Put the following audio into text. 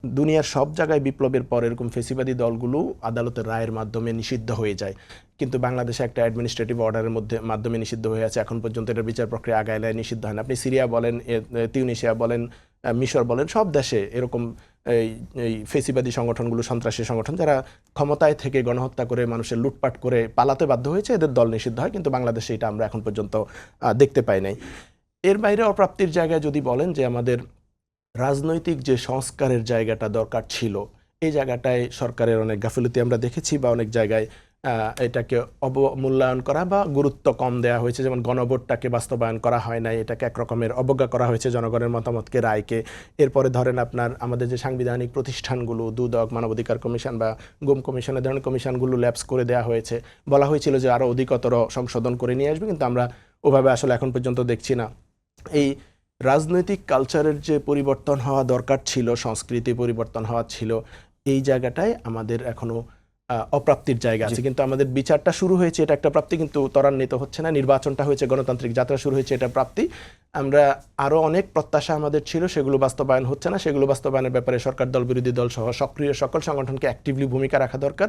দুনিয়ার সব জায়গায় বিপ্লবের পর এরকম ফেসিবাদী দলগুলো আদালতের রায়ের মাধ্যমে নিষিদ্ধ হয়ে যায়, কিন্তু বাংলাদেশে একটা অ্যাডমিনিস্ট্রেটিভ অর্ডারের মাধ্যমে নিষিদ্ধ হয়ে আছে। এখন পর্যন্ত এটার বিচার প্রক্রিয়া আগায় নিষিদ্ধ হয় না। আপনি সিরিয়া বলেন, তিউনিসিয়া বলেন, মিশর বলেন, সব দেশে এরকম এই ফেসিবাদী সংগঠনগুলো, সন্ত্রাসী সংগঠন যারা ক্ষমতায় থেকে গণহত্যা করে মানুষের লুটপাট করে পালাতে বাধ্য হয়েছে, এদের দল নিষিদ্ধ হয়, কিন্তু বাংলাদেশে এটা আমরা এখন পর্যন্ত দেখতে পাই নাই। এর বাইরে অপ্রাপ্তির জায়গায় যদি বলেন যে আমাদের রাজনৈতিক যে সংস্কারের জায়গাটা দরকার ছিল, এই জায়গাটায় সরকারের অনেক গাফিলতি আমরা দেখেছি, বা অনেক জায়গায় এটাকে অবমূল্যায়ন করা বা গুরুত্ব কম দেওয়া হয়েছে। যেমন গণভোটটাকে বাস্তবায়ন করা হয় নাই, এটাকে একরকমের অবজ্ঞা করা হয়েছে জনগণের মতামতকে, রায়কে। এরপরে ধরেন আপনার আমাদের যে সাংবিধানিক প্রতিষ্ঠানগুলো, দুদক, মানবাধিকার কমিশন বা গুম কমিশনের ধরনের কমিশনগুলো ল্যাপস করে দেওয়া হয়েছে। বলা হয়েছিল যে আরও অধিকতর সংশোধন করে নিয়ে আসবে, কিন্তু আমরা ওভাবে আসলে এখন পর্যন্ত দেখছি না। এই রাজনৈতিক কালচারের যে পরিবর্তন হওয়া দরকার ছিল, সংস্কৃতি পরিবর্তন হওয়া ছিল, এই জায়গাটায় আমাদের এখনো অপ্রাপ্তির জায়গা আছে। কিন্তু আমাদের বিচারটা শুরু হয়েছে, এটা একটা প্রাপ্তি, কিন্তু ত্বরান্বিত হচ্ছে না। নির্বাচনটা হয়েছে, গণতান্ত্রিক যাত্রা শুরু হয়েছে, এটা প্রাপ্তি। আমরা আরও অনেক প্রত্যাশা আমাদের ছিল, সেগুলো বাস্তবায়ন হচ্ছে না। সেগুলো বাস্তবায়নের ব্যাপারে সরকার দল, বিরোধী দল সহ সক্রিয় সকল সংগঠনকে অ্যাক্টিভলি ভূমিকা রাখা দরকার।